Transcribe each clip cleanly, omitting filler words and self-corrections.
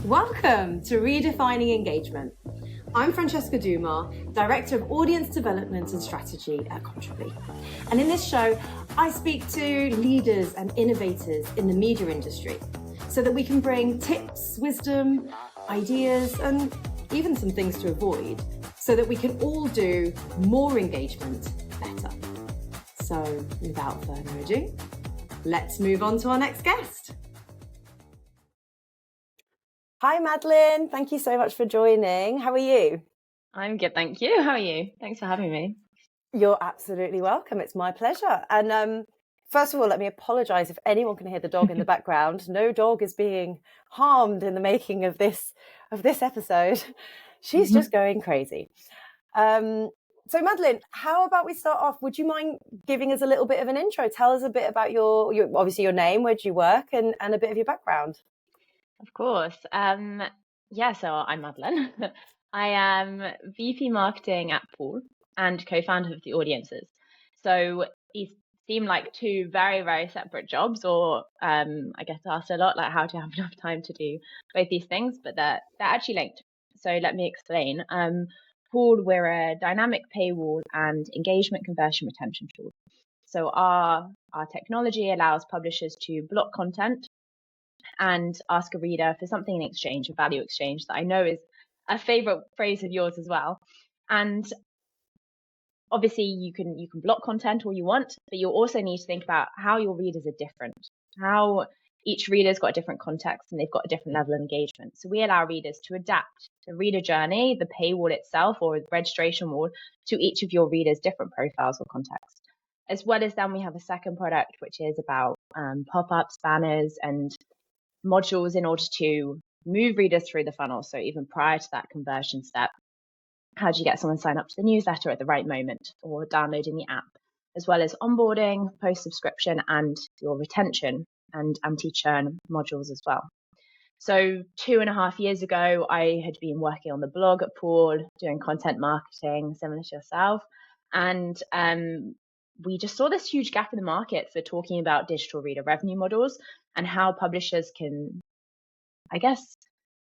Welcome to Redefining Engagement. I'm Francesca Duma, Director of Audience Development and Strategy at Contribly. And in this show, I speak to leaders and innovators in the media industry so that we can bring tips, wisdom, ideas, and even some things to avoid so that we can all do more engagement better. So without further ado, let's move on to our next guest. Hi, Madeleine. Thank you so much for joining. How are you? I'm good, thank you. How are you? Thanks for having me. You're absolutely welcome. It's my pleasure. And first of all, let me apologise if anyone can hear the dog in the background. No dog is being harmed in the making of this episode. She's just going crazy. So Madeleine, how about we start off? Would you mind giving us a little bit of an intro? Tell us a bit about your obviously your name, where do you work, and a bit of your background. Of course. So I'm Madeleine. I am VP Marketing at Poool and co-founder of the Audiences. So these seem like two very, very separate jobs, or I get asked a lot, like how to have enough time to do both these things, but they're actually linked. So let me explain. Poool, we're a dynamic paywall and engagement conversion retention tool. So our technology allows publishers to block content and ask a reader for something in exchange, a value exchange, that I know is a favorite phrase of yours as well. And obviously you can block content all you want, but you also need to think about how your readers are different, how each reader's got a different context and they've got a different level of engagement. So we allow readers to adapt the reader journey, the paywall itself or the registration wall, to each of your readers' different profiles or context. As well as then we have a second product, which is about pop-ups, banners, and modules in order to move readers through the funnel. So even prior to that conversion step, how do you get someone signed up to the newsletter at the right moment or downloading the app, as well as onboarding, post-subscription, and your retention and anti-churn modules as well. So 2.5 years ago, I had been working on the blog at Poool, doing content marketing, similar to yourself. And we just saw this huge gap in the market for talking about digital reader revenue models and how publishers can, I guess,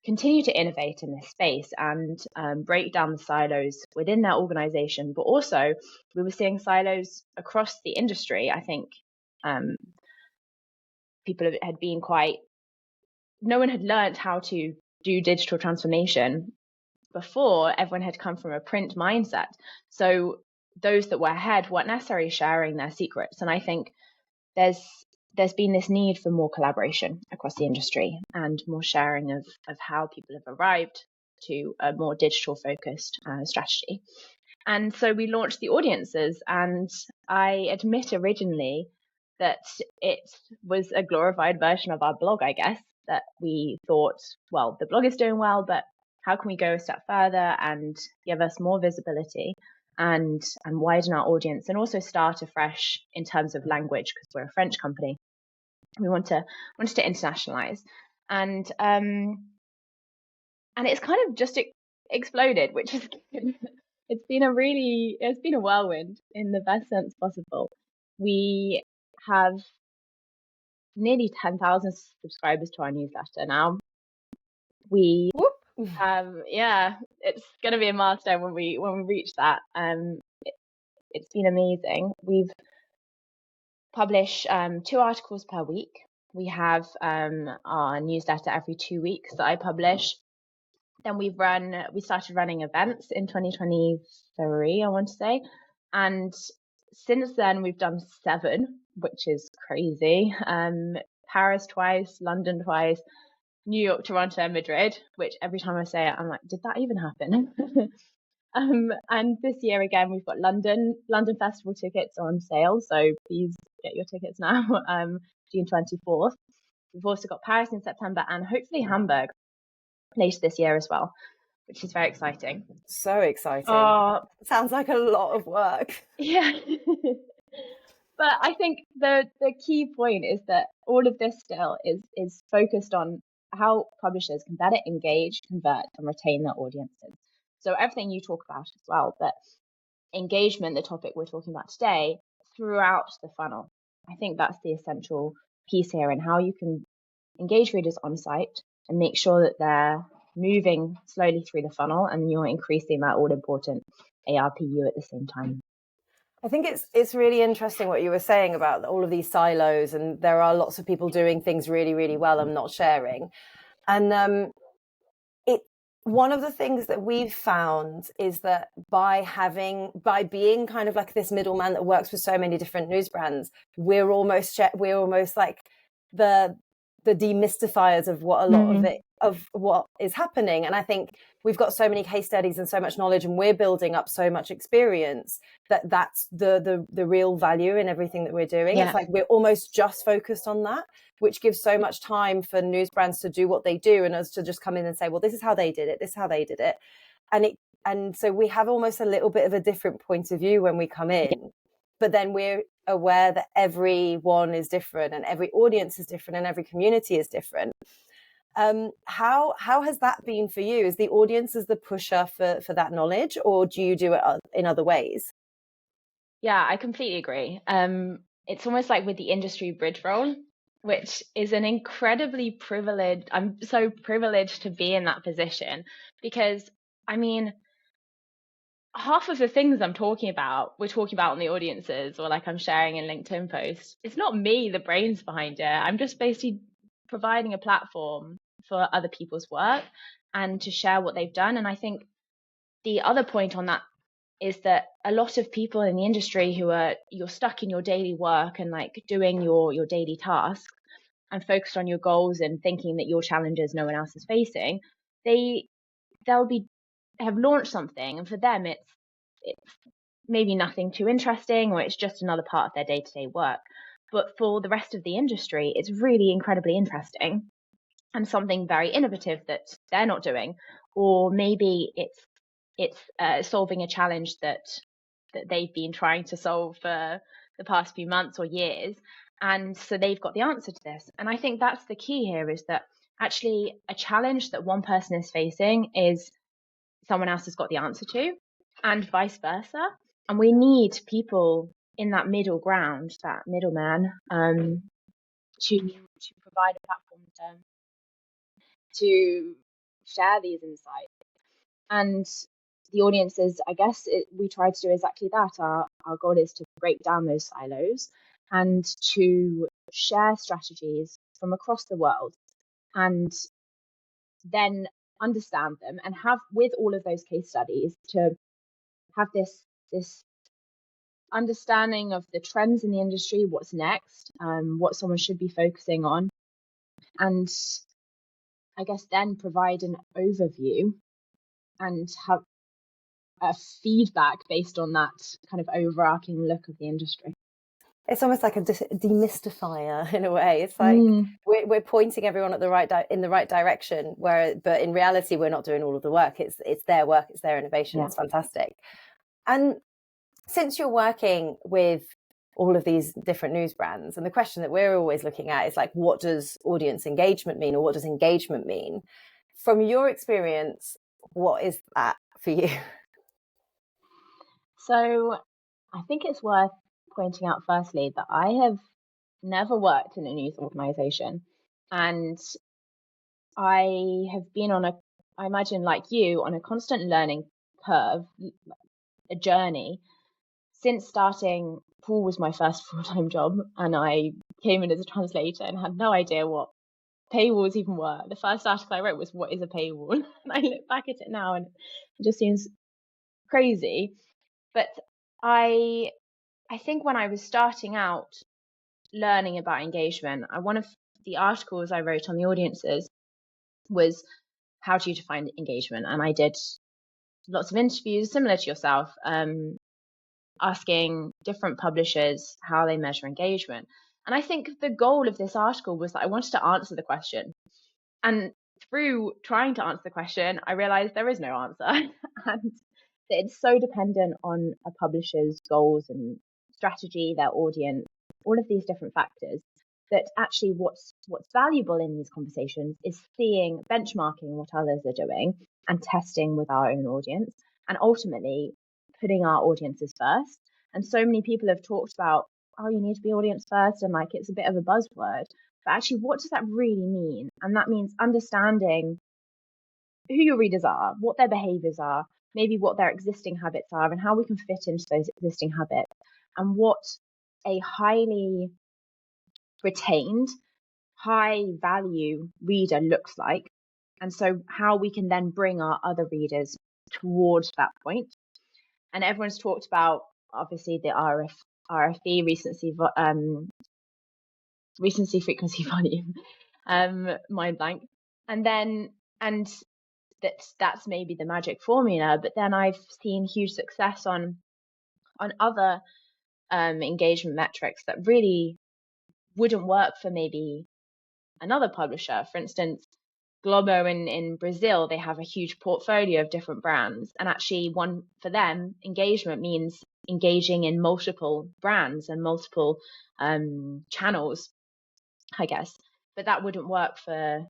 continue to innovate in this space and break down the silos within their organization. But also, we were seeing silos across the industry. I think people had been no one had learned how to do digital transformation before. Everyone had come from a print mindset. So those that were ahead weren't necessarily sharing their secrets. And I think there's been this need for more collaboration across the industry and more sharing of how people have arrived to a more digital focused strategy. And so we launched the Audiences, and I admit originally that it was a glorified version of our blog, I guess, that we thought, well, the blog is doing well, but how can we go a step further and give us more visibility and widen our audience, and also start afresh in terms of language, because we're a French company. We wanted to internationalize, and it's kind of just exploded, which is it's been a whirlwind in the best sense possible. We have nearly 10,000 subscribers to our newsletter now. We have, it's going to be a milestone when we reach that. It's been amazing. We've published 2 articles per week. We have our newsletter every 2 weeks that I publish. Then we started running events in 2023, I want to say. And since then, we've done 7, which is crazy. Paris twice, London twice, New York, Toronto, and Madrid, which every time I say it, I'm like, did that even happen? And this year again, we've got London Festival tickets on sale. So please get your tickets now, June 24th. We've also got Paris in September and hopefully Hamburg later this year as well, which is very exciting. So exciting. Sounds like a lot of work. Yeah. But I think the key point is that all of this still is focused on how publishers can better engage, convert, and retain their audiences. So everything you talk about as well, but engagement, the topic we're talking about today, throughout the funnel. I think that's the essential piece here, and how you can engage readers on site, and make sure that they're moving slowly through the funnel, and you're increasing that all important ARPU at the same time. I think it's really interesting what you were saying about all of these silos, and there are lots of people doing things really, really well and not sharing. And one of the things that we've found is that by being kind of like this middleman that works with so many different news brands, we're almost like the demystifiers of what a lot of what is happening. And I think we've got so many case studies and so much knowledge, and we're building up so much experience that's the real value in everything that we're doing. It's like we're almost just focused on that, which gives so much time for news brands to do what they do and us to just come in and say, well, this is how they did it, this is how they did it. And so we have almost a little bit of a different point of view when we come in, but then we're aware that everyone is different and every audience is different and every community is different. How has that been for you? Is the audience as the pusher for that knowledge, or do you do it in other ways? Yeah, I completely agree. It's almost like with the industry bridge role, which is an incredibly privileged. I'm so privileged to be in that position because, I mean, half of the things we're talking about on the audiences, or like I'm sharing in LinkedIn posts. It's not me, the brains behind it. I'm just basically providing a platform for other people's work and to share what they've done. And I think the other point on that is that a lot of people in the industry you're stuck in your daily work and like doing your daily tasks and focused on your goals and thinking that your challenges no one else is facing, they'll have launched something, and for them it's maybe nothing too interesting, or it's just another part of their day-to-day work. But for the rest of the industry, it's really incredibly interesting and something very innovative that they're not doing, or maybe it's solving a challenge that they've been trying to solve for the past few months or years, and so they've got the answer to this. And I think that's the key here, is that actually a challenge that one person is facing is someone else has got the answer to, and vice versa. And we need people in that middle ground, that middleman, to provide a platform to share these insights. And the audiences, I guess we try to do exactly that. Our goal is to break down those silos and to share strategies from across the world, and then understand them, and have, with all of those case studies, to have this understanding of the trends in the industry, what's next, what someone should be focusing on, and I guess then provide an overview and have a feedback based on that kind of overarching look of the industry. It's almost like a demystifier in a way. It's like we're pointing everyone at in the right direction, but in reality we're not doing all of the work. It's their work, it's their innovation. Yeah. It's fantastic. And since you're working with all of these different news brands, and the question that we're always looking at is like, what does audience engagement mean, or what does engagement mean? From your experience, what is that for you? So I think it's worth pointing out firstly that I have never worked in a news organization, and I have been I imagine like you, on a constant learning curve, a journey. Since starting, Poool was my first full-time job, and I came in as a translator and had no idea what paywalls even were. The first article I wrote was, what is a paywall? And I look back at it now and it just seems crazy. But I think when I was starting out learning about engagement, one of the articles I wrote on the audiences was how do you define engagement? And I did lots of interviews similar to yourself, asking different publishers how they measure engagement. And I think the goal of this article was that I wanted to answer the question. And through trying to answer the question, I realized there is no answer. And it's so dependent on a publisher's goals and strategy, their audience, all of these different factors, that actually what's valuable in these conversations is seeing, benchmarking what others are doing and testing with our own audience, and ultimately putting our audiences first. And so many people have talked about, oh, you need to be audience first, and like it's a bit of a buzzword. But actually, what does that really mean? And that means understanding who your readers are, what their behaviors are, maybe what their existing habits are, and how we can fit into those existing habits, and what a highly retained, high value reader looks like. And so how we can then bring our other readers towards that point. And everyone's talked about, obviously, the RFV, recency, frequency, volume, mind blank. And that's maybe the magic formula. But then I've seen huge success on other engagement metrics that really wouldn't work for maybe another publisher. For instance, Globo in Brazil, they have a huge portfolio of different brands. And actually, for them, engagement means engaging in multiple brands and multiple channels, I guess. But that wouldn't work for,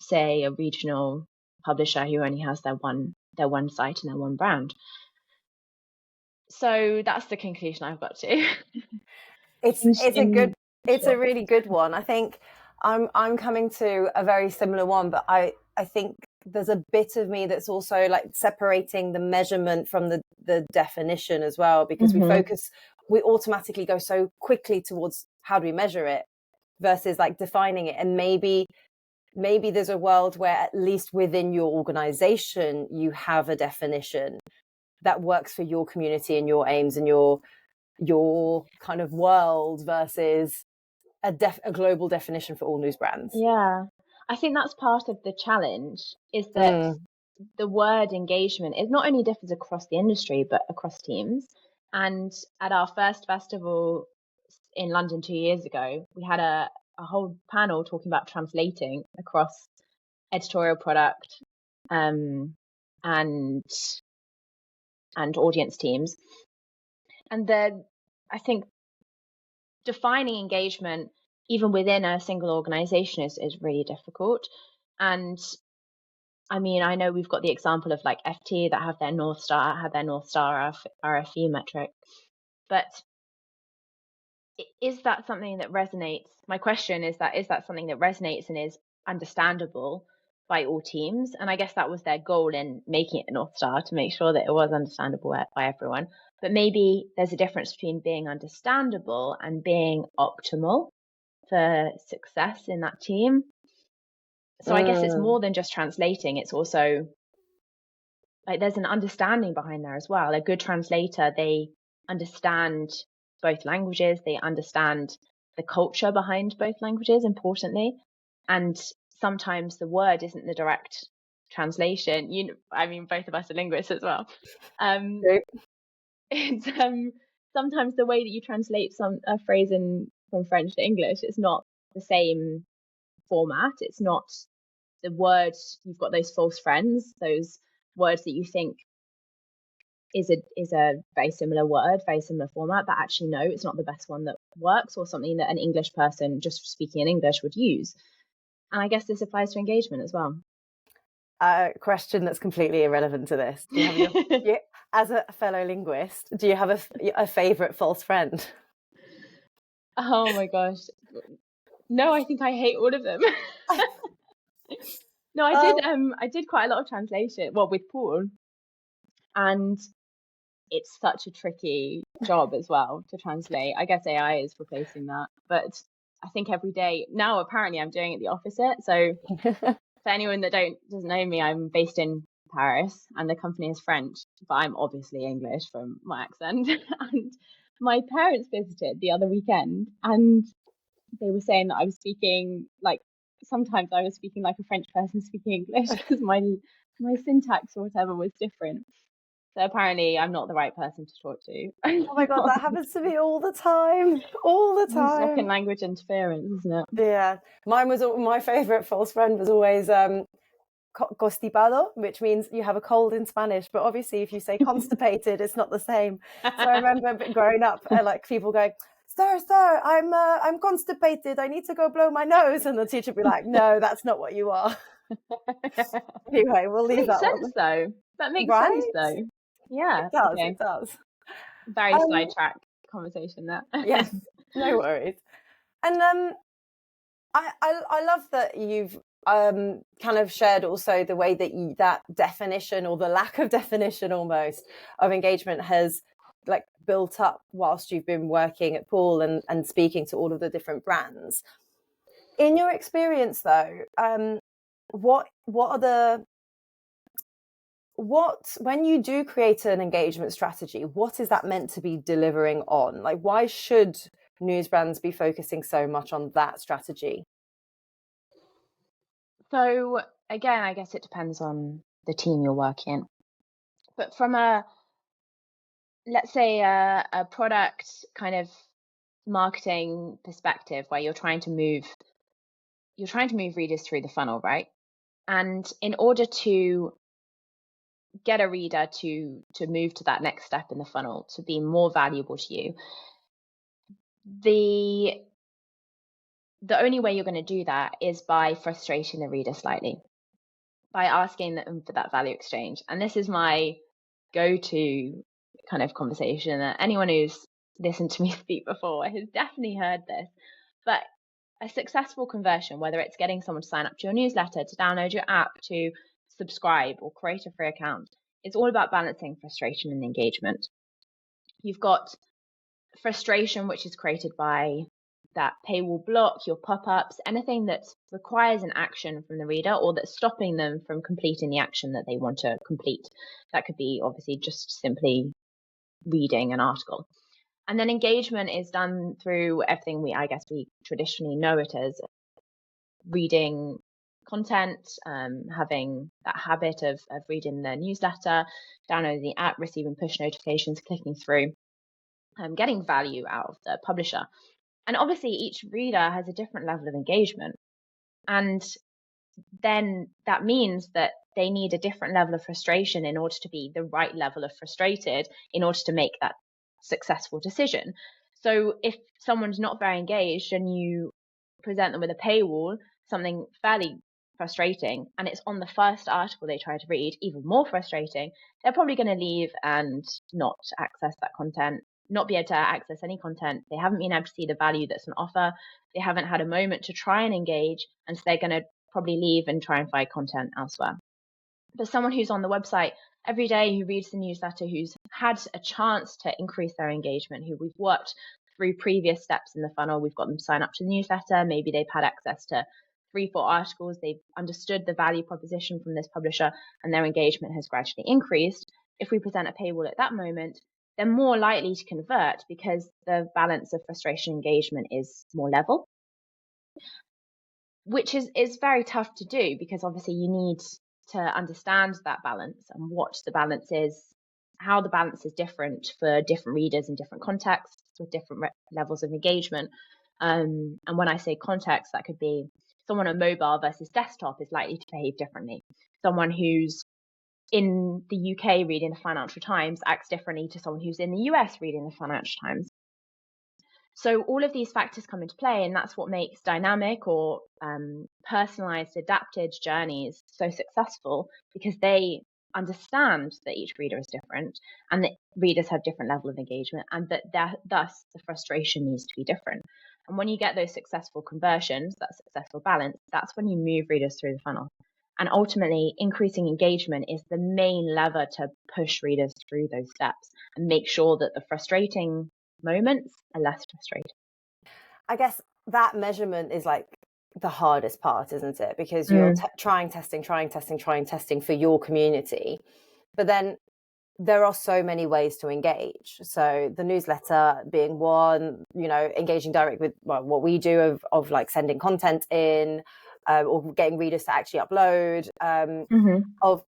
say, a regional publisher who only has their one site and their one brand. So that's the conclusion I've got to. It's a really good one. I think I'm coming to a very similar one, but I think there's a bit of me that's also like separating the measurement from the definition as well, because we automatically go so quickly towards how do we measure it versus like defining it. And maybe there's a world where at least within your organization you have a definition that works for your community and your aims and your kind of world versus a global definition for all news brands. Yeah, I think that's part of the challenge, is that the word engagement is not only differs across the industry but across teams. And at our first festival in London 2 years ago, we had a whole panel talking about translating across editorial product and audience teams. And I think defining engagement even within a single organization is really difficult. And I mean, I know we've got the example of like FT that had their North Star RFE metric, but is that something that resonates? My question is that something that resonates and is understandable by all teams? And I guess that was their goal in making it a North Star, to make sure that it was understandable by everyone. But maybe there's a difference between being understandable and being optimal for success in that team. So I guess it's more than just translating. It's also like there's an understanding behind there as well. A good translator, they understand both languages, they understand the culture behind both languages, importantly. And sometimes the word isn't the direct translation. I mean, both of us are linguists as well. It's sometimes the way that you translate a phrase from French to English, it's not the same format. It's not the words. You've got those false friends, those words that you think is a very similar word, very similar format, but actually no, it's not the best one that works, or something that an English person just speaking in English would use. And I guess this applies to engagement as well. A question that's completely irrelevant to this. Do you have as a fellow linguist, do you have a favorite false friend? Oh my gosh. No, I think I hate all of them. No, I did quite a lot of translation, with Poool. And it's such a tricky job as well to translate. I guess AI is replacing that. But I think every day now, apparently I'm doing it the opposite. So for anyone that doesn't know me, I'm based in Paris and the company is French, but I'm obviously English from my accent. And my parents visited the other weekend and they were saying that I was speaking sometimes I was speaking like a French person speaking English because my syntax or whatever was different. So apparently I'm not the right person to talk to. Oh my God, that happens to me all the time. All the time. Second language interference, isn't it? Yeah. My favorite false friend was always constipado, which means you have a cold in Spanish. But obviously if you say constipated, it's not the same. So I remember growing up, like people going, Sir, I'm constipated. I need to go blow my nose. And the teacher would be like, no, that's not what you are. Anyway, we'll leave that one. Makes sense, though. That makes sense, though. Yeah. It does, okay. It does. Very sidetrack conversation there. Yes, no worries. And I love that you've kind of shared also the way that that definition, or the lack of definition almost, of engagement has like built up whilst you've been working at Poool and speaking to all of the different brands. In your experience though, when you do create an engagement strategy, what is that meant to be delivering on? Like, why should news brands be focusing so much on that strategy? So again, I guess it depends on the team you're working in. But from let's say a product kind of marketing perspective, where you're trying to move readers through the funnel, right? And in order to get a reader to move to that next step in the funnel, to be more valuable to you, the only way you're going to do that is by frustrating the reader slightly, by asking them for that value exchange. And this is my go-to kind of conversation that anyone who's listened to me speak before has definitely heard this. But a successful conversion, whether it's getting someone to sign up to your newsletter, to download your app, to subscribe or create a free account, it's all about balancing frustration and engagement. You've got frustration, which is created by that paywall block, your pop-ups, anything that requires an action from the reader or that's stopping them from completing the action that they want to complete. That could be obviously just simply reading an article. And then engagement is done through everything we traditionally know it as: reading content, having that habit of reading the newsletter, downloading the app, receiving push notifications, clicking through, getting value out of the publisher. And obviously each reader has a different level of engagement. And then that means that they need a different level of frustration in order to be the right level of frustrated in order to make that successful decision. So if someone's not very engaged and you present them with a paywall, something fairly frustrating, and it's on the first article they try to read, even more frustrating, they're probably going to leave and not access that content, not be able to access any content. They haven't been able to see the value that's on offer. They haven't had a moment to try and engage, and so they're going to probably leave and try and find content elsewhere. But someone who's on the website every day, who reads the newsletter, who's had a chance to increase their engagement, who we've worked through previous steps in the funnel, we've got them to sign up to the newsletter, maybe they've had access to 3-4 articles, they've understood the value proposition from this publisher, and their engagement has gradually increased. If we present a paywall at that moment, they're more likely to convert because the balance of frustration and engagement is more level, which is very tough to do, because obviously you need to understand that balance and what the balance is, how the balance is different for different readers in different contexts with different levels of engagement. And when I say context, that could be someone on mobile versus desktop is likely to behave differently. Someone who's in the UK reading the Financial Times acts differently to someone who's in the US reading the Financial Times. So all of these factors come into play, and that's what makes dynamic or personalized, adapted journeys so successful, because they understand that each reader is different and that readers have different level of engagement, and that thus the frustration needs to be different. And when you get those successful conversions, that successful balance, that's when you move readers through the funnel. And ultimately, increasing engagement is the main lever to push readers through those steps and make sure that the frustrating moments are less frustrating. I guess that measurement is like the hardest part, isn't it? Because you're trying testing for your community, but then there are so many ways to engage. So the newsletter being one, engaging direct with what we do of like sending content in, or getting readers to actually upload, of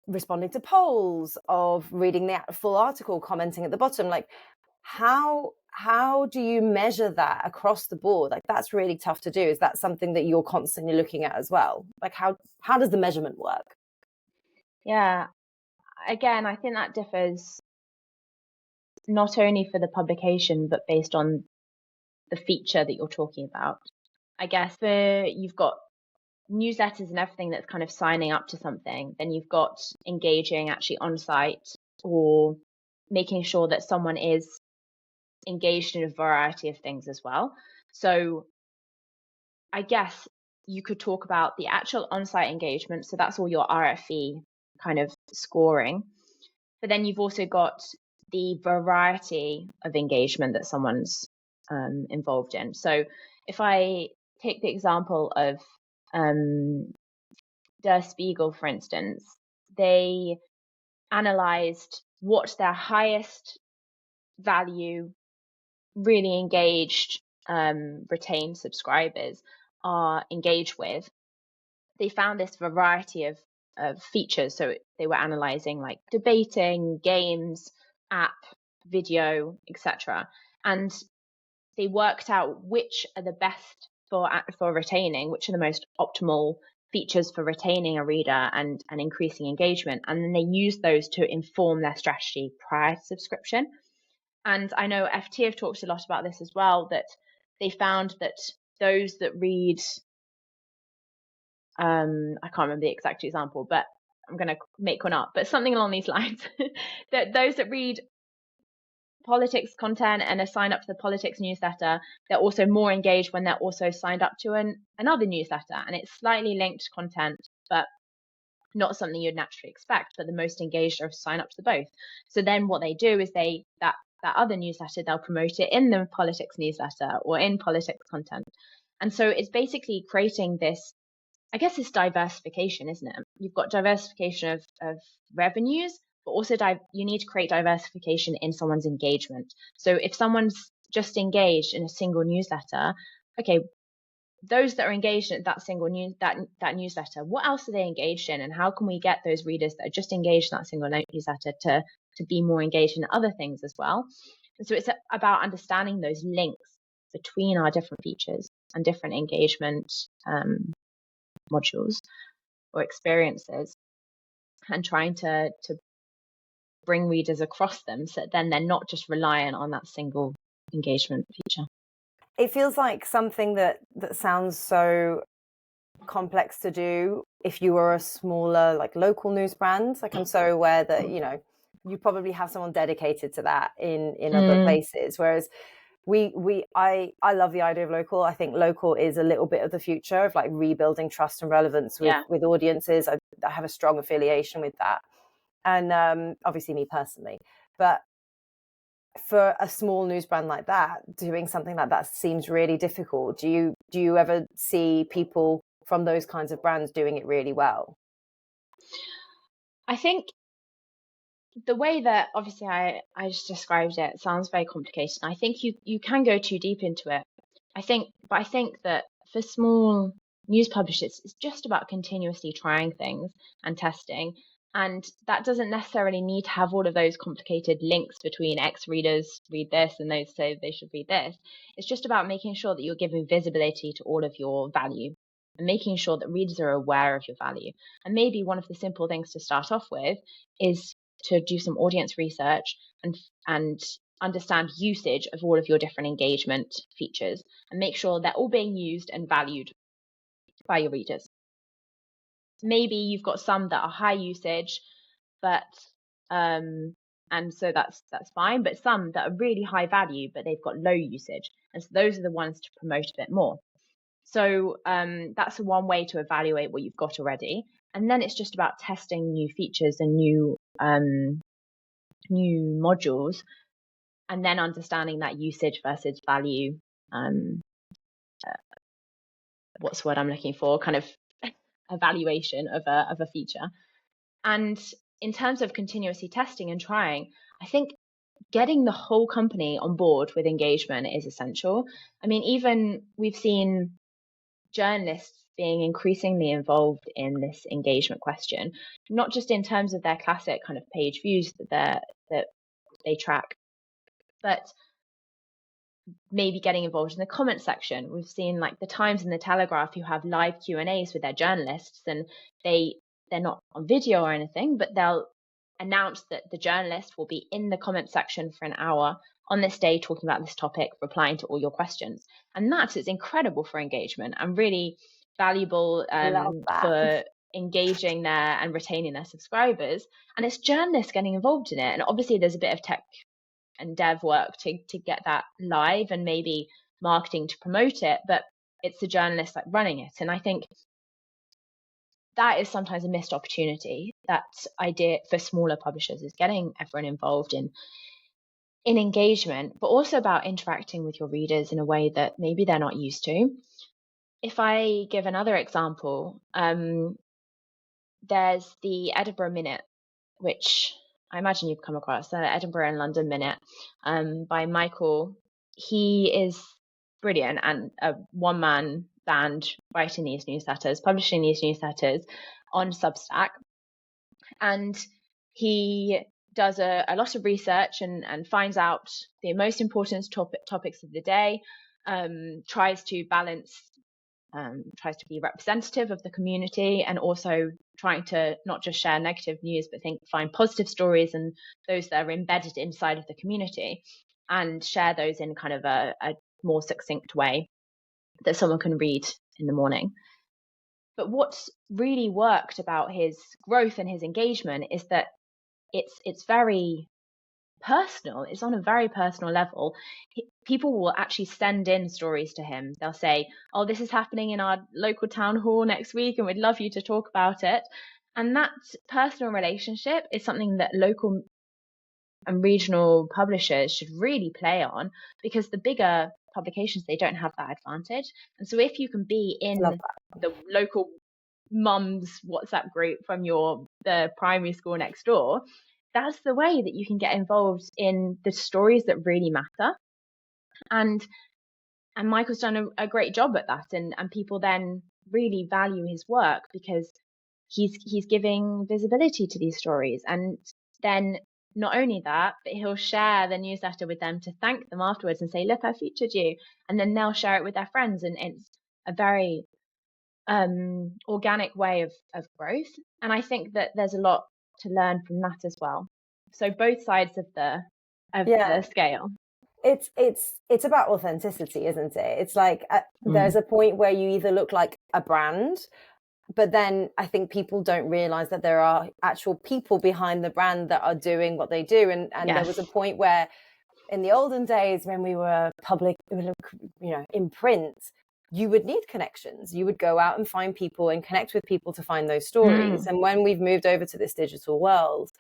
responding to polls, of reading the full article, commenting at the bottom. Like, how do you measure that across the board? Like, that's really tough to do. Is that something that you're constantly looking at as well? Like, how does the measurement work? Yeah, again, I think that differs not only for the publication, but based on the feature that you're talking about. I guess you've got newsletters and everything that's kind of signing up to something, then you've got engaging actually on site, or making sure that someone is engaged in a variety of things as well. So I guess you could talk about the actual on-site engagement. So that's all your RFE kind of scoring. But then you've also got the variety of engagement that someone's involved in. So if I take the example of Der Spiegel, for instance, they analyzed what their highest value, really engaged, retained subscribers are engaged with. They found this variety of features. So they were analyzing like debating, games, app, video, etc. And they worked out which are the best for retaining, which are the most optimal features for retaining a reader and increasing engagement. And then they used those to inform their strategy prior to subscription. And I know FT have talked a lot about this as well, that they found that those that read, I can't remember the exact example, but I'm going to make one up, but something along these lines, that those that read politics content and are signed up to the politics newsletter, they're also more engaged when they're also signed up to another newsletter. And it's slightly linked content, but not something you'd naturally expect. But the most engaged are sign up to both. So then what they do is that other newsletter, they'll promote it in the politics newsletter or in politics content. And so it's basically creating this, I guess, this diversification, isn't it? You've got diversification of revenues, but also you need to create diversification in someone's engagement. So if someone's just engaged in a single newsletter, okay, those that are engaged in that single that newsletter, what else are they engaged in, and how can we get those readers that are just engaged in that single newsletter to be more engaged in other things as well? And so it's about understanding those links between our different features and different engagement modules or experiences, and trying to bring readers across them, so then they're not just reliant on that single engagement feature. It feels like something that sounds so complex to do if you were a smaller, like, local news brand. Like, I'm so aware that, you know, you probably have someone dedicated to that in other places, whereas I love the idea of local. I think local is a little bit of the future of like rebuilding trust and relevance with audiences. I have a strong affiliation with that, and obviously me personally, but for a small news brand like that, doing something like that seems really difficult. Do you ever see people from those kinds of brands doing it really well? I think the way that obviously I just described it sounds very complicated. I think you can go too deep into it. I think that for small news publishers, it's just about continuously trying things and testing. And that doesn't necessarily need to have all of those complicated links between X readers read this and those say they should read this. It's just about making sure that you're giving visibility to all of your value and making sure that readers are aware of your value. And maybe one of the simple things to start off with is to do some audience research and understand usage of all of your different engagement features and make sure they're all being used and valued by your readers. Maybe you've got some that are high usage, but and so that's fine, but some that are really high value, but they've got low usage. And so those are the ones to promote a bit more. So that's one way to evaluate what you've got already. And then it's just about testing new features and new modules, and then understanding that usage versus value. What's the word I'm looking for? Kind of evaluation of a feature. And in terms of continuously testing and trying, I think getting the whole company on board with engagement is essential. I mean, even we've seen journalists being increasingly involved in this engagement question, not just in terms of their classic kind of page views that they track, but maybe getting involved in the comment section. We've seen like the Times and the Telegraph who have live Q&As with their journalists, and they're not on video or anything, but they'll announce that the journalist will be in the comment section for an hour on this day talking about this topic, replying to all your questions. And that is incredible for engagement and really valuable for engaging their and retaining their subscribers. And it's journalists getting involved in it. And obviously there's a bit of tech and dev work to get that live and maybe marketing to promote it. But it's the journalist like running it. And I think that is sometimes a missed opportunity. That idea for smaller publishers is getting everyone involved in engagement, but also about interacting with your readers in a way that maybe they're not used to. If I give another example, there's the Edinburgh Minute, which I imagine you've come across, the Edinburgh and London Minute, by Michael. He is brilliant and a one-man band writing these newsletters, publishing these newsletters on Substack. And he does a lot of research and finds out the most important topics of the day, tries to balance, tries to be representative of the community, and also trying to not just share negative news, but find positive stories and those that are embedded inside of the community, and share those in kind of a more succinct way that someone can read in the morning. But what's really worked about his growth and his engagement is that it's very personal. It's on a very personal level. People will actually send in stories to him. They'll say, oh, this is happening in our local town hall next week and we'd love you to talk about it. And that personal relationship is something that local and regional publishers should really play on, because the bigger publications, they don't have that advantage. And so if you can be in the local mum's WhatsApp group from the primary school next door, that's the way that you can get involved in the stories that really matter. And Michael's done a great job at that, and people then really value his work because he's giving visibility to these stories. And then not only that, but he'll share the newsletter with them to thank them afterwards and say, look, I featured you. And then they'll share it with their friends. And it's a very organic way of growth. And I think that there's a lot to learn from that as well. So both sides of the scale. It's about authenticity, isn't it? It's like there's a point where you either look like a brand, but then I think people don't realize that there are actual people behind the brand that are doing what they do. And yes. There was a point where in the olden days when we were public, in print, you would need connections. You would go out and find people and connect with people to find those stories. And when we've moved over to this digital world,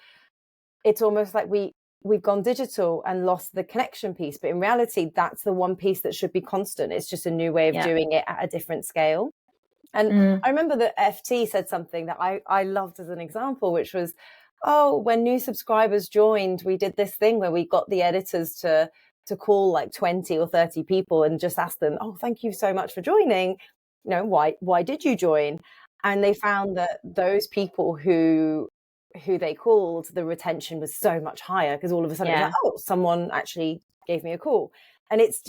it's almost like we've gone digital and lost the connection piece. But in reality, that's the one piece that should be constant. It's just a new way of doing it at a different scale. And I remember that FT said something that I loved as an example, which was, when new subscribers joined, we did this thing where we got the editors to call like 20 or 30 people and just ask them, thank you so much for joining. Why did you join? And they found that those people who they called, the retention was so much higher, because all of a sudden it was like, someone actually gave me a call. And it's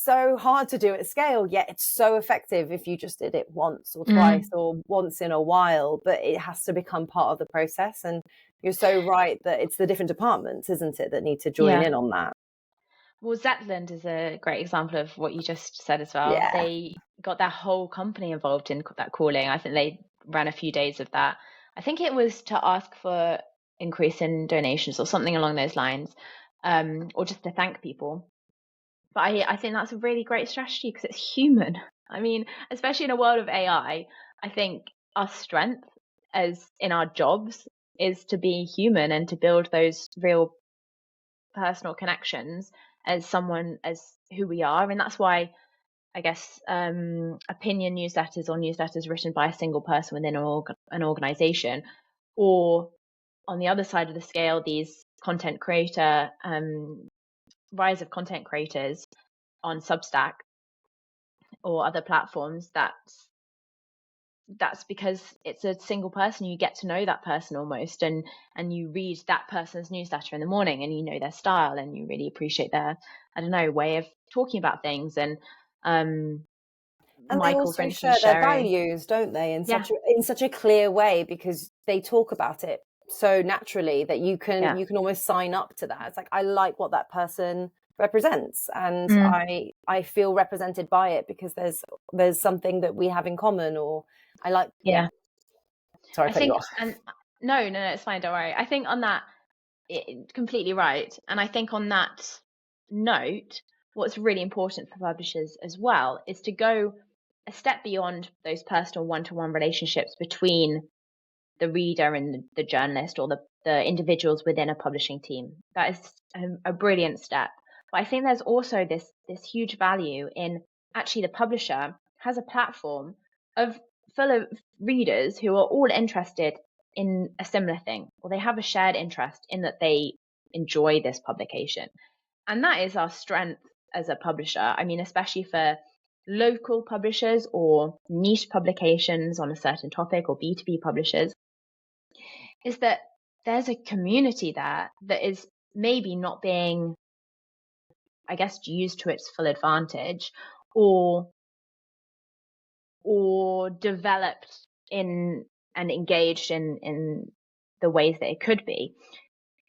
so hard to do at scale, yet it's so effective if you just did it once or twice or once in a while, but it has to become part of the process. And you're so right that it's the different departments, isn't it, that need to join in on that. Well, Zetland is a great example of what you just said as well. Yeah. They got their whole company involved in that calling. I think they ran a few days of that. I think it was to ask for increase in donations or something along those lines, or just to thank people. But I think that's a really great strategy because it's human. I mean, especially in a world of AI, I think our strength as in our jobs is to be human and to build those real personal connections as who we are. And that's why I guess opinion newsletters or newsletters written by a single person within an organization, or on the other side of the scale, these content creator rise of content creators on Substack or other platforms, that's because it's a single person. You get to know that person almost, and you read that person's newsletter in the morning and you know their style and you really appreciate their, way of talking about things. And and Michael, they also for instance, share their values, don't they, in such a clear way, because they talk about it so naturally that you can almost sign up to that. It's like, I like what that person represents, and I feel represented by it because there's something that we have in common, or I like sorry, I cut you off. And no, it's fine, don't worry. I think on that, completely right. And I think on that note, what's really important for publishers as well is to go a step beyond those personal one-to-one relationships between the reader and the journalist, or the individuals within a publishing team. That is a brilliant step. But I think there's also this huge value in actually the publisher has a platform full of readers who are all interested in a similar thing, or they have a shared interest in that they enjoy this publication. And that is our strength as a publisher. I mean, especially for local publishers or niche publications on a certain topic, or B2B publishers, is that there's a community there that is maybe not being, I guess, used to its full advantage, or developed in and engaged in the ways that it could be.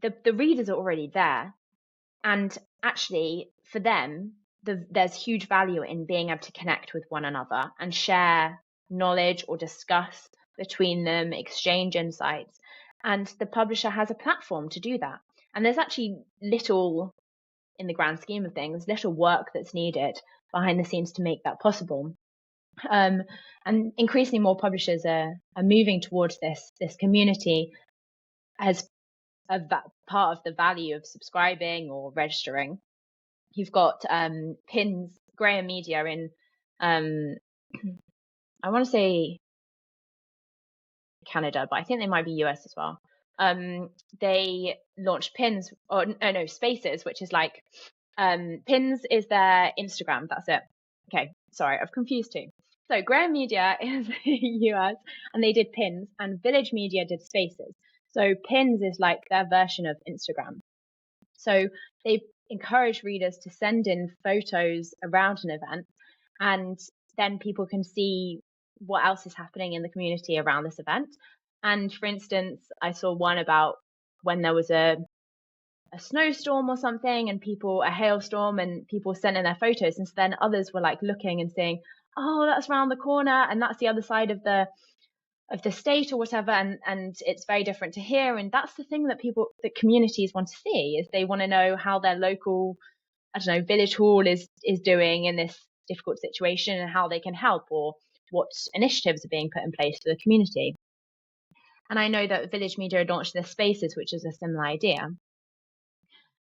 The readers are already there, and actually for them there's huge value in being able to connect with one another and share knowledge or discuss between them, exchange insights, and the publisher has a platform to do that. And there's actually little, in the grand scheme of things, little work that's needed behind the scenes to make that possible. And increasingly more publishers are moving towards this community as a part of the value of subscribing or registering. You've got Pins, Graham Media in, I want to say Canada, but I think they might be US as well. They launched Pins, or no, Spaces, which is like, Pins is their Instagram. That's it. Okay, sorry, I've confused two. So Graham Media is US, and they did Pins, and Village Media did Spaces. So Pins is like their version of Instagram. So they encourage readers to send in photos around an event, and then people can see what else is happening in the community around this event. And for instance, I saw one about when there was a snowstorm or something, and a hailstorm, and people sent in their photos, and so then others were like looking and saying, oh, that's around the corner, and that's the other side of the state or whatever, and it's very different to here. And that's the thing that communities want to see, is they want to know how their local, I don't know, village hall is doing in this difficult situation, and how they can help, or what initiatives are being put in place for the community. And I know that Village Media launched their Spaces, which is a similar idea.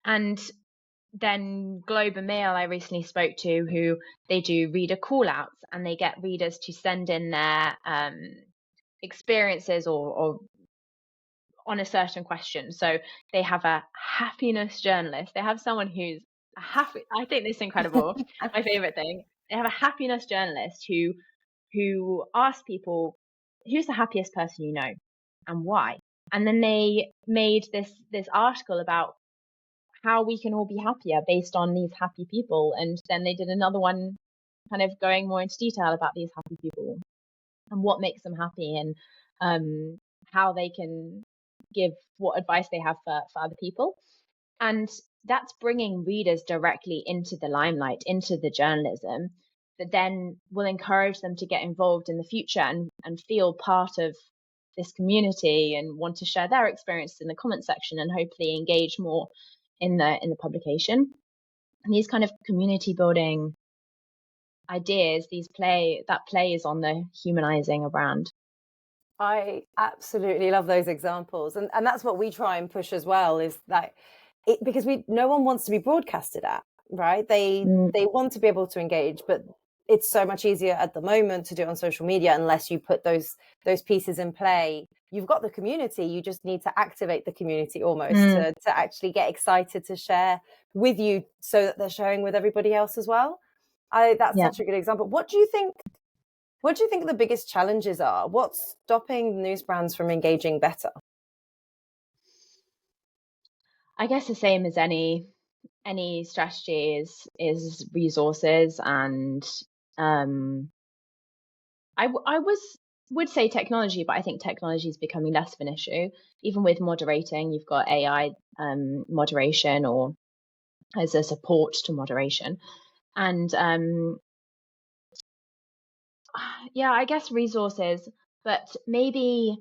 And then Globo Mail, I recently spoke to, who they do reader call outs, and they get readers to send in their experiences or on a certain question. So they have a happiness journalist. They have someone who's happy. I think this is incredible. My favorite thing. They have a happiness journalist who asks people, who's the happiest person you know and why? And then they made this article about how we can all be happier based on these happy people. And then they did another one kind of going more into detail about these happy people and what makes them happy, and how they can give what advice they have for other people. And that's bringing readers directly into the limelight, into the journalism, that then will encourage them to get involved in the future and feel part of this community, and want to share their experiences in the comment section, and hopefully engage more in the publication. And these kind of community building ideas, that plays on the humanizing a brand. I absolutely love those examples, and that's what we try and push as well, is that because no one wants to be broadcasted at, right? They want to be able to engage, but it's so much easier at the moment to do it on social media unless you put those pieces in play. You've got the community, you just need to activate the community almost to actually get excited to share with you, so that they're sharing with everybody else as well. That's such a good example. What do you think the biggest challenges are? What's stopping news brands from engaging better? I guess the same as any strategy is resources, and I would say technology, but I think technology is becoming less of an issue. Even with moderating, you've got AI moderation, or as a support to moderation. And I guess resources, but maybe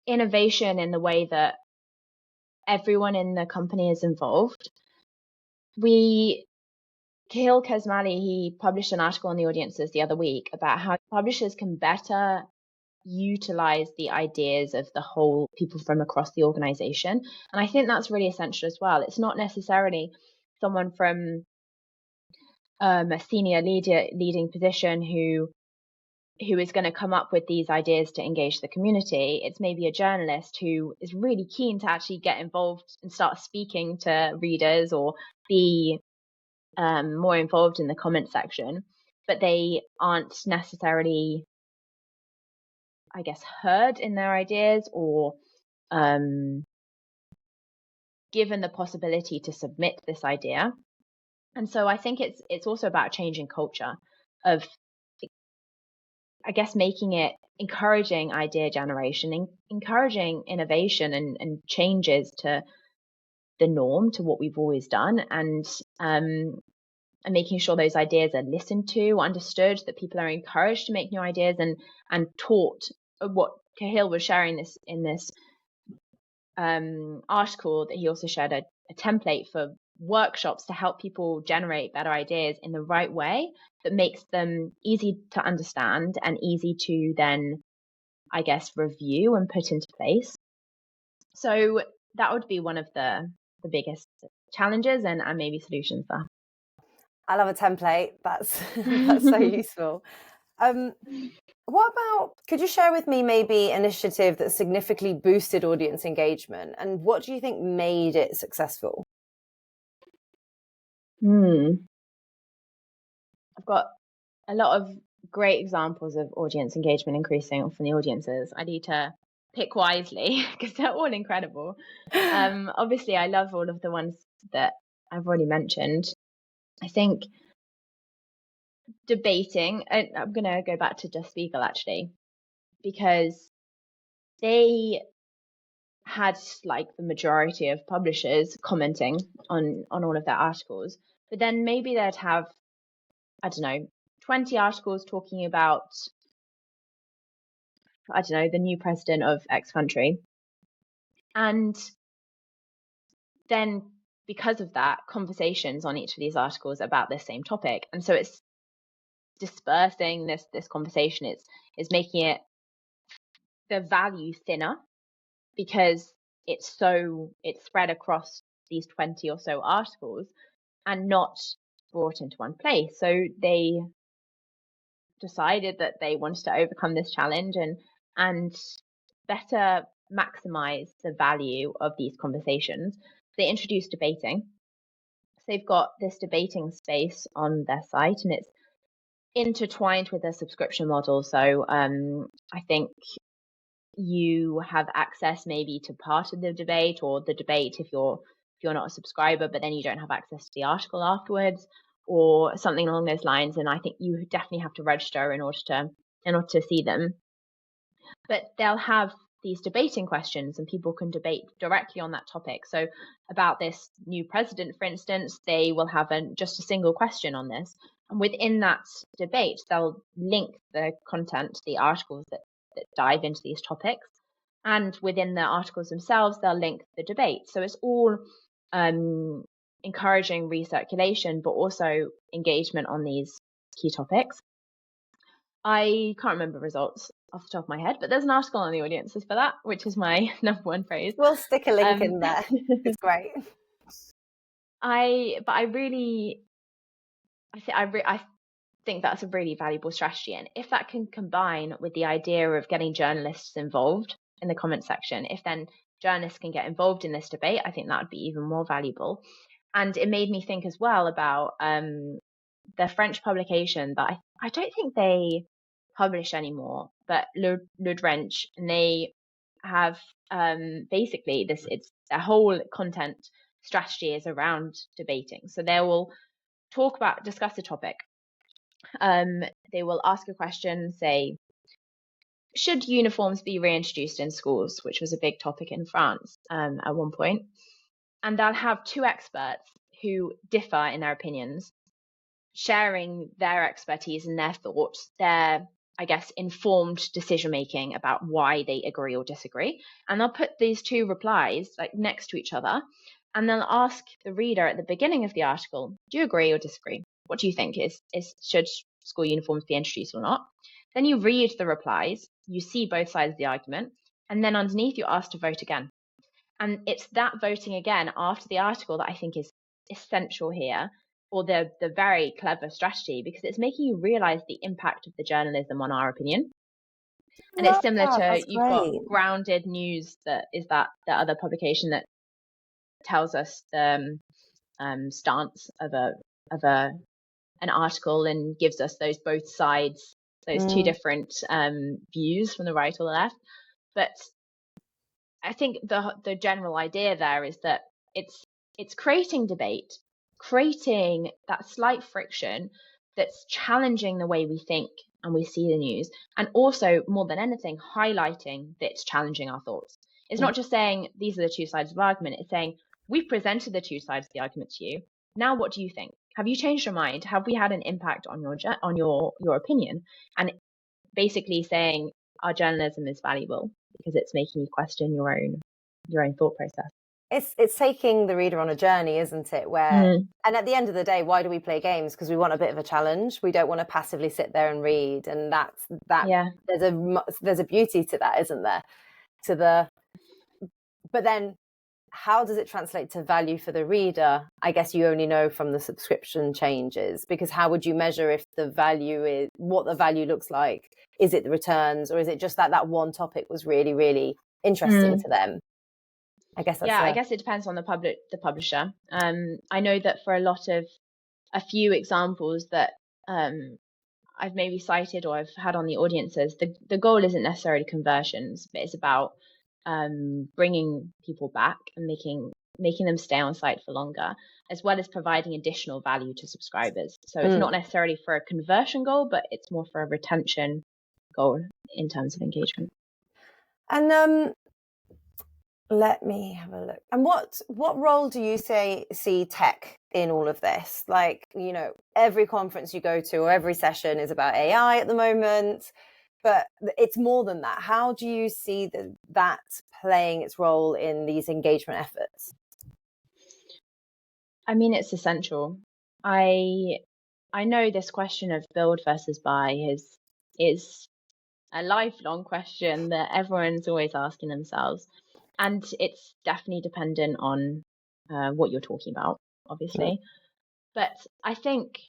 innovation in the way that everyone in the company is involved. We Khalil Kazmali, he published an article on the audiences the other week about how publishers can better utilize the ideas of the whole people from across the organization. And I think that's really essential as well. It's not necessarily someone from a senior leading position who is going to come up with these ideas to engage the community. It's maybe a journalist who is really keen to actually get involved and start speaking to readers or be more involved in the comment section, but they aren't necessarily, I guess, heard in their ideas or given the possibility to submit this idea. And so I think it's also about changing culture of, I guess, making it encouraging idea generation, encouraging innovation and changes to the norm, to what we've always done, and making sure those ideas are listened to, understood, that people are encouraged to make new ideas and taught. What Cahill was sharing this in this article, that he also shared a template for workshops to help people generate better ideas in the right way that makes them easy to understand and easy to then, I guess, review and put into place. So that would be one of the biggest challenges and maybe solutions there. I love a template. That's so useful. What about, could you share with me maybe an initiative that significantly boosted audience engagement, and what do you think made it successful? I've got a lot of great examples of audience engagement increasing from the audiences. I need to pick wisely because they're all incredible. Obviously, I love all of the ones that I've already mentioned. I think debating, I'm going to go back to Der Spiegel actually, because they had like the majority of publishers commenting on all of their articles, but then maybe they'd have, I don't know, 20 articles talking about, I don't know, the new president of X country. And then because of that, conversations on each of these articles about this same topic. And so it's dispersing this conversation. It's making it, the value thinner, because it's spread across these 20 or so articles and not brought into one place. So they decided that they wanted to overcome this challenge and better maximize the value of these conversations. They introduced debating. So they've got this debating space on their site, and it's intertwined with their subscription model. So I think you have access maybe to part of the debate, or the debate if you're not a subscriber, but then you don't have access to the article afterwards, or something along those lines. And I think you definitely have to register in order to see them. But they'll have these debating questions, and people can debate directly on that topic. So about this new president, for instance, they will have just a single question on this. And within that debate, they'll link the content, the articles that dive into these topics. And within the articles themselves, they'll link the debate. So it's all encouraging recirculation, but also engagement on these key topics. I can't remember results off the top of my head, but there's an article on the audiences for that, which is my number one phrase. We'll stick a link in there. It's great. I think that's a really valuable strategy. And if that can combine with the idea of getting journalists involved in the comment section, if then journalists can get involved in this debate, I think that would be even more valuable. And it made me think as well about the French publication that I don't think they publish anymore, but Le Drench, and they have basically it's their whole content strategy is around debating. So they will discuss the topic. They will ask a question, say, should uniforms be reintroduced in schools, which was a big topic in France at one point. And they'll have two experts who differ in their opinions, sharing their expertise and their thoughts, their, I guess, informed decision-making about why they agree or disagree. And they'll put these two replies like next to each other, and they'll ask the reader at the beginning of the article, do you agree or disagree? What do you think? Should school uniforms be introduced or not? Then you read the replies, you see both sides of the argument, and then underneath you're asked to vote again. And it's that voting again after the article that I think is essential here, or the very clever strategy, because it's making you realize the impact of the journalism on our opinion. And it's similar to, you've got Grounded News, that is that other publication that tells us the stance of an article and gives us those both sides, those two different views from the right or the left. But I think the general idea there is that it's creating debate, creating that slight friction that's challenging the way we think and we see the news, and also, more than anything, highlighting that it's challenging our thoughts. It's not just saying these are the two sides of the argument, it's saying we've presented the two sides of the argument to you. Now what do you think? Have you changed your mind? Have we had an impact on your opinion? And basically saying our journalism is valuable because it's making you question your own thought process. It's taking the reader on a journey, isn't it? Where and at the end of the day, why do we play games? Because we want a bit of a challenge. We don't want to passively sit there and read, and that's that. Yeah. There's a beauty to that, isn't there? But then, how does it translate to value for the reader? I guess you only know from the subscription changes, because how would you measure if the value is what the value looks like? Is it the returns, or is it just that one topic was really, really interesting to them? I guess that's I guess it depends on the publisher. I know that for a few examples that I've maybe cited or I've had on the audiences, the goal isn't necessarily conversions, but it's about bringing people back and making them stay on site for longer, as well as providing additional value to subscribers. So it's not necessarily for a conversion goal, but it's more for a retention goal in terms of engagement. And let me have a look. And what role do you see tech in all of this? Like, every conference you go to or every session is about AI at the moment, but it's more than that. How do you see that playing its role in these engagement efforts? I mean, it's essential. I know this question of build versus buy is a lifelong question that everyone's always asking themselves. And it's definitely dependent on what you're talking about, obviously. But I think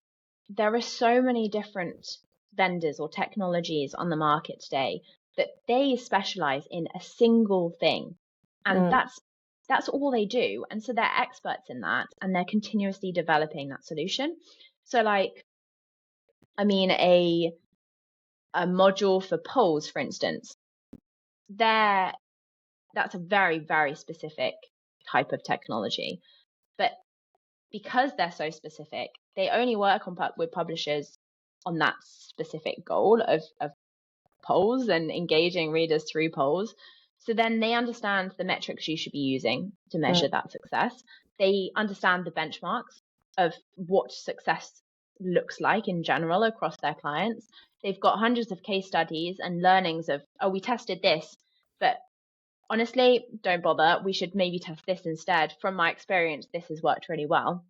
there are so many different vendors or technologies on the market today that they specialize in a single thing. And that's all they do. And so they're experts in that, and they're continuously developing that solution. So a module for polls, for instance, that's a very, very specific type of technology. But because they're so specific, they only work with publishers on that specific goal of polls and engaging readers through polls. So then they understand the metrics you should be using to measure that success. They understand the benchmarks of what success looks like in general across their clients. They've got hundreds of case studies and learnings of, we tested this, but honestly, don't bother. We should maybe test this instead. From my experience, this has worked really well.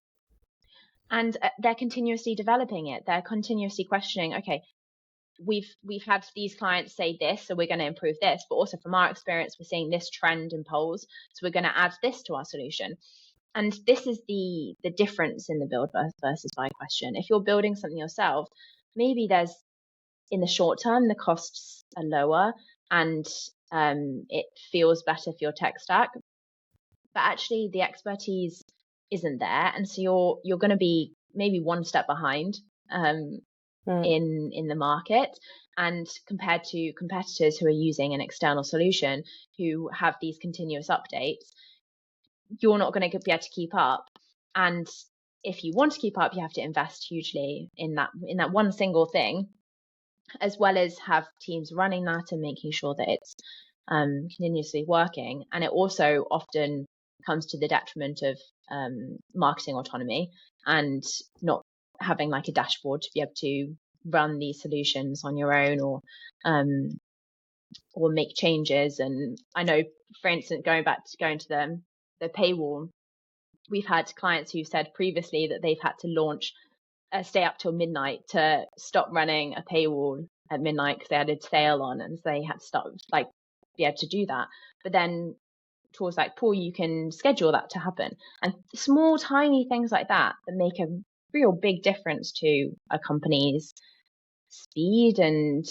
And they're continuously developing it. They're continuously questioning, okay, we've had these clients say this, so we're going to improve this. But also from our experience, we're seeing this trend in polls, so we're going to add this to our solution. And this is the difference in the build versus buy question. If you're building something yourself, maybe in the short term, the costs are lower and it feels better for your tech stack, but actually the expertise isn't there, and so you're going to be maybe one step behind in the market, and compared to competitors who are using an external solution who have these continuous updates, you're not going to be able to keep up. And if you want to keep up, you have to invest hugely in that one single thing, as well as have teams running that and making sure that it's continuously working. And it also often comes to the detriment of marketing autonomy and not having like a dashboard to be able to run these solutions on your own or make changes. And I know, for instance, going to the paywall, we've had clients who said previously that they've had to launch stay up till midnight to stop running a paywall at midnight because they had a sale on, and so they had to stop, like, be able to do that. But then tools like Poool, you can schedule that to happen, and small tiny things like that make a real big difference to a company's speed and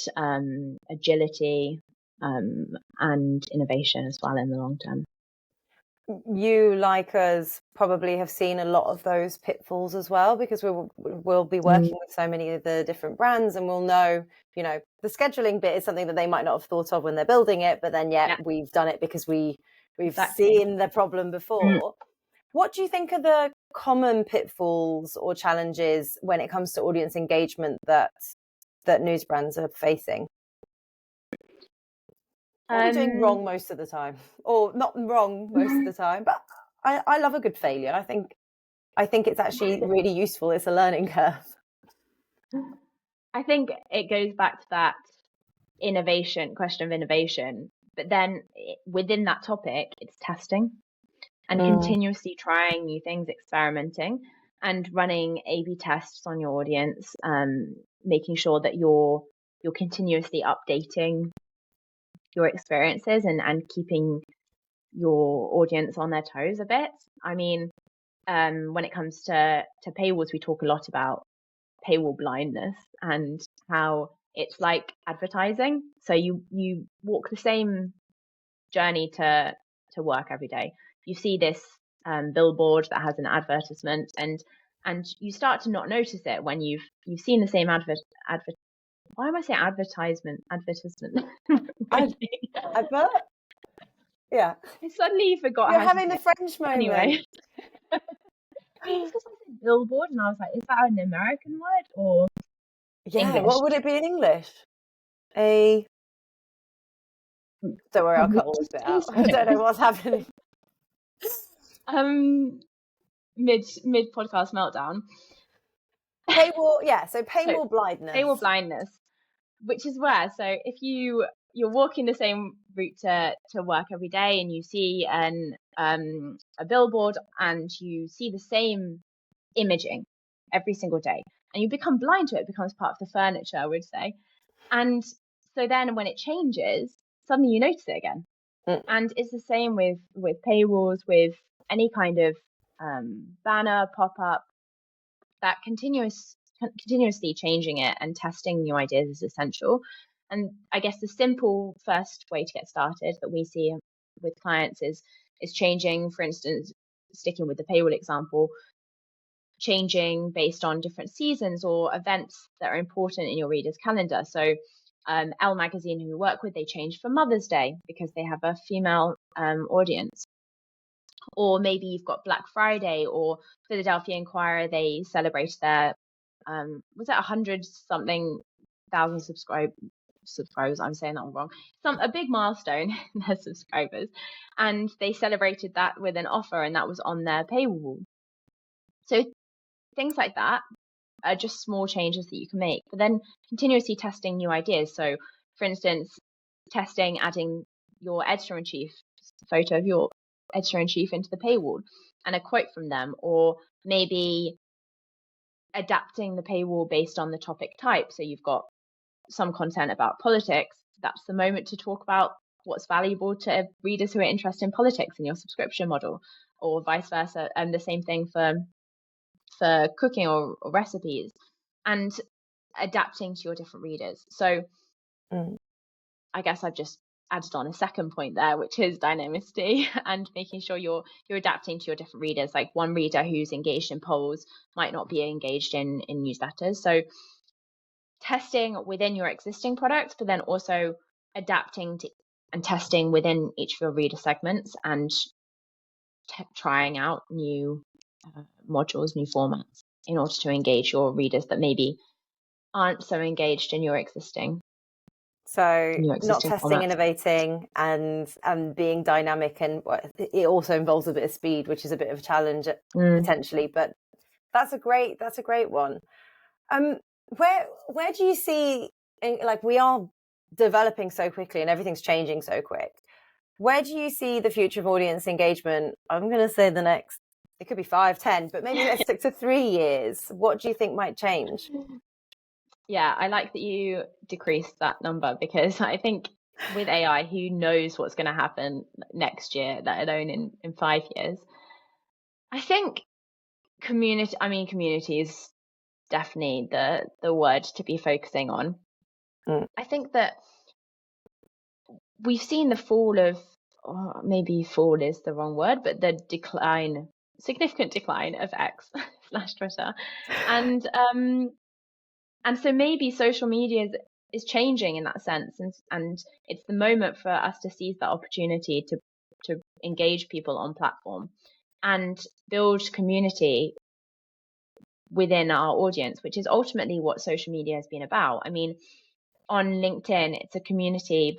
agility and innovation as well in the long term. You, like us, probably have seen a lot of those pitfalls as well, because we'll be working with so many of the different brands, and we'll know, the scheduling bit is something that they might not have thought of when they're building it, but then we've done it because we've seen the problem before. What do you think are the common pitfalls or challenges when it comes to audience engagement that news brands are facing? What are we doing wrong most of the time, or not wrong most of the time? But I love a good failure. I think it's actually really useful. It's a learning curve. I think it goes back to that question of innovation, but then within that topic, it's testing and continuously trying new things, experimenting, and running A/B tests on your audience, making sure that you're continuously updating your experiences and keeping your audience on their toes a bit. I mean, when it comes to paywalls, we talk a lot about paywall blindness and how it's like advertising. So you walk the same journey to work every day. You see this billboard that has an advertisement, and you start to not notice it when you've seen the same why am I saying advertisement? Advertisement. Advert? Yeah. I suddenly forgot. You're having the French moment. Anyway. It's just like a billboard, and I was like, is that an American word or English? What would it be in English? Don't worry, I'll cut all this bit out. I don't know what's happening. Mid podcast meltdown. Paywall, so paywall blindness. Paywall blindness, which is where, so if you're walking the same route to work every day, and you see a billboard and you see the same imaging every single day, and you become blind to it, becomes part of the furniture, I would say. And so then when it changes, suddenly you notice it again. And it's the same with paywalls, with any kind of banner, pop-up. That continuously changing it and testing new ideas is essential. And I guess the simple first way to get started that we see with clients is changing, for instance, sticking with the paywall example, changing based on different seasons or events that are important in your reader's calendar. So Elle Magazine, who we work with, they changed for Mother's Day because they have a female audience. Or maybe you've got Black Friday, or Philadelphia Inquirer, they celebrated their was it 100-something thousand subscribers? I'm saying that all wrong. A big milestone in their subscribers, and they celebrated that with an offer, and that was on their paywall. So things like that are just small changes that you can make, but then continuously testing new ideas. So, for instance, testing adding your editor-in-chief, photo of your editor-in-chief into the paywall and a quote from them, or maybe adapting the paywall based on the topic type. So you've got some content about politics, that's the moment to talk about what's valuable to readers who are interested in politics in your subscription model, or vice versa, and the same thing for cooking or recipes, and adapting to your different readers. So I guess I've just added on a second point there, which is dynamicity and making sure you're adapting to your different readers. Like one reader who's engaged in polls might not be engaged in newsletters. So testing within your existing products, but then also adapting to and testing within each of your reader segments, and trying out new modules, new formats in order to engage your readers that maybe aren't so engaged in your existing. So not testing, formats. Innovating and being dynamic, and it also involves a bit of speed, which is a bit of a challenge potentially, but that's a great one. Where do you see, like, we are developing so quickly and everything's changing so quick, where do you see the future of audience engagement? I'm going to say the next it could be 5, 10, but maybe let's stick to 3 years. What do you think might change? Yeah, I like that you decreased that number, because I think with AI, who knows what's going to happen next year, let alone in 5 years. I think community is definitely the word to be focusing on. I think that we've seen the fall of, or maybe fall is the wrong word, but the significant decline of X / Twitter. And so maybe social media is changing in that sense, and it's the moment for us to seize that opportunity to engage people on platform and build community within our audience, which is ultimately what social media has been about. I mean, on LinkedIn, it's a community,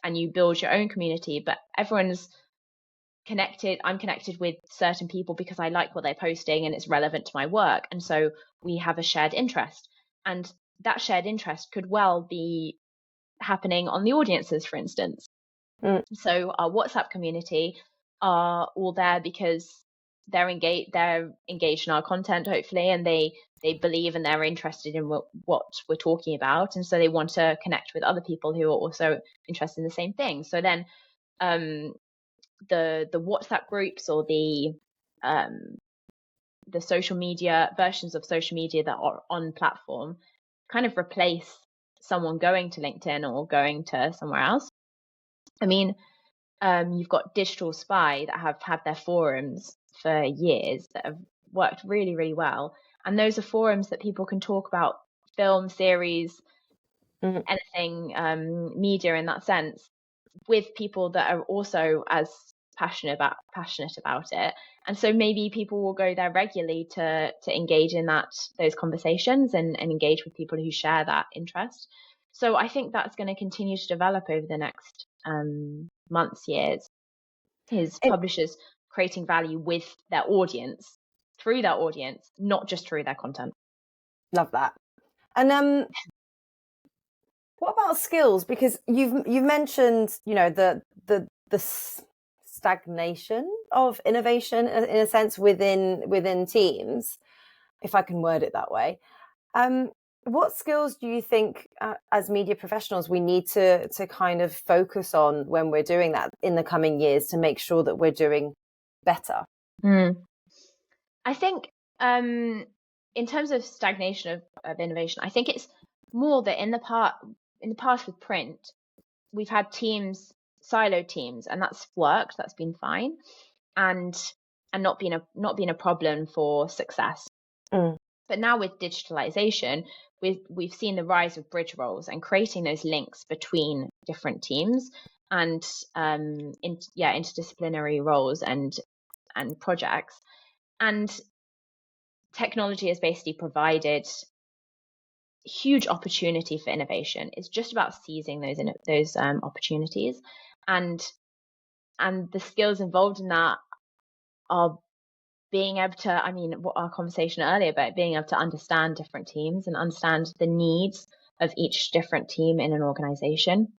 and you build your own community, but everyone's connected. I'm connected with certain people because I like what they're posting and it's relevant to my work. And so we have a shared interest. And that shared interest could well be happening on the audiences, for instance. So our WhatsApp community are all there because they're engaged in our content, hopefully, and they believe and they're interested in what we're talking about, and so they want to connect with other people who are also interested in the same thing. So then the WhatsApp groups or the social media versions of social media that are on platform kind of replace someone going to LinkedIn or going to somewhere else. I mean, you've got Digital Spy that have had their forums for years that have worked really, really well. And those are forums that people can talk about film, series, anything, media in that sense, with people that are also as passionate about it. And so maybe people will go there regularly to engage in those conversations and engage with people who share that interest. So I think that's going to continue to develop over the next months, years, is publishers creating value with their audience, through their audience, not just through their content. Love that. And what about skills? Because you've mentioned, the stagnation of innovation in a sense within teams, if I can word it that way. What skills do you think as media professionals we need to kind of focus on when we're doing that in the coming years to make sure that we're doing better? I think in terms of stagnation of innovation, I think it's more that in the past with print, we've had siloed teams, and that's worked, that's been fine, and not been a problem for success. But now with digitalization, we've seen the rise of bridge roles and creating those links between different teams and interdisciplinary roles and projects. And technology has basically provided huge opportunity for innovation. It's just about seizing those opportunities, and the skills involved in that are being able to, what our conversation earlier about being able to understand different teams and understand the needs of each different team in an organization.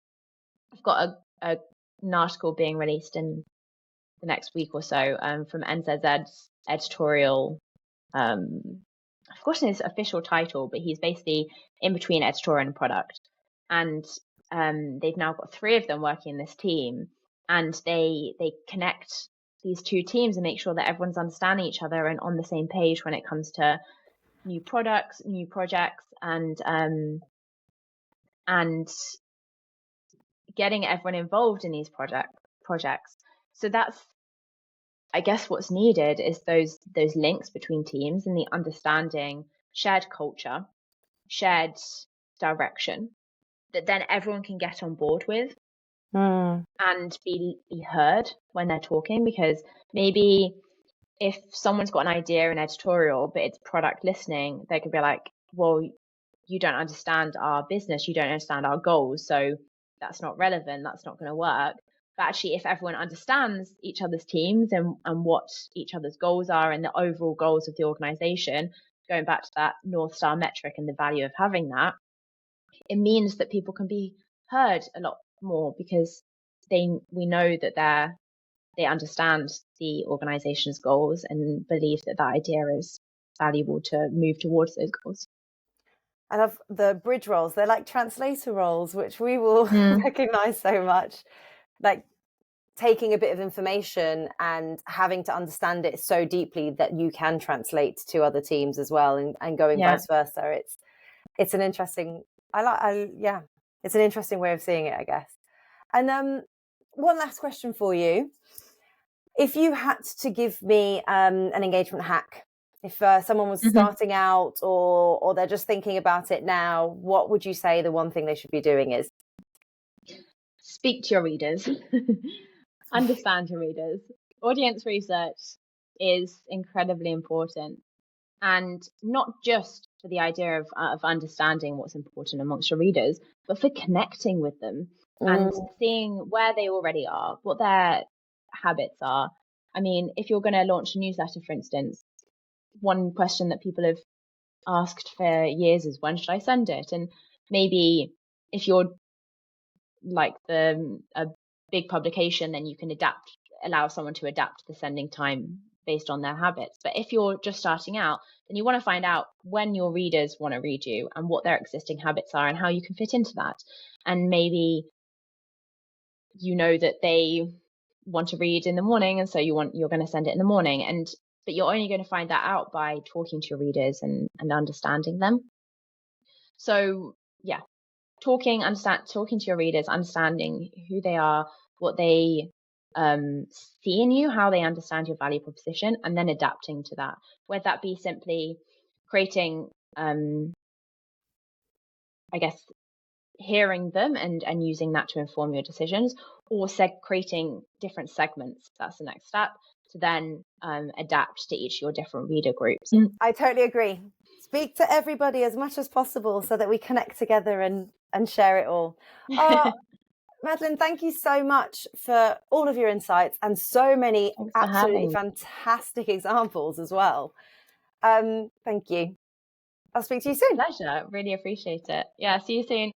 I've got an article being released in the next week or so from NZZ Editorial. I've forgotten his official title, but he's basically in between editorial and product. And they've now got 3 of them working in this team, and they connect these 2 teams and make sure that everyone's understanding each other and on the same page when it comes to new products, new projects, and getting everyone involved in these projects. So that's, I guess, what's needed is those links between teams and the understanding, shared culture, shared direction that then everyone can get on board with and be heard when they're talking. Because maybe if someone's got an idea in editorial, but it's product listening, they could be like, well, you don't understand our business, you don't understand our goals, so that's not relevant, that's not going to work. But actually, if everyone understands each other's teams and what each other's goals are and the overall goals of the organization, going back to that North Star metric and the value of having that, it means that people can be heard a lot more because we know that they understand the organization's goals and believe that that idea is valuable to move towards those goals. I love the bridge roles. They're like translator roles, which we will recognize so much. Like taking a bit of information and having to understand it so deeply that you can translate to other teams as well, and going vice versa. It's an interesting, it's an interesting way of seeing it, I guess. And one last question for you. If you had to give me an engagement hack, if someone was starting out or they're just thinking about it now, what would you say the one thing they should be doing is? Speak to your readers. Understand your readers. Audience research is incredibly important, and not just for the idea of understanding what's important amongst your readers, but for connecting with them and seeing where they already are, what their habits are. I mean, if you're going to launch a newsletter, for instance, one question that people have asked for years is, when should I send it? And maybe if you're like a big publication, then you can allow someone to adapt the sending time based on their habits. But if you're just starting out, then you want to find out when your readers want to read you and what their existing habits are and how you can fit into that. And maybe you know that they want to read in the morning, and so you're going to send it in the morning, but you're only going to find that out by talking to your readers and understanding them. So yeah, talking to your readers, understanding who they are, what they see in you, how they understand your value proposition, and then adapting to that. Whether that be simply creating, I guess, hearing them and using that to inform your decisions, or creating different segments. That's the next step, to then adapt to each of your different reader groups. I totally agree. Speak to everybody as much as possible so that we connect together and share it all. Madeleine, thank you so much for all of your insights and so many absolutely fantastic examples as well. Thank you. I'll speak to you soon. Pleasure. Really appreciate it. Yeah, see you soon.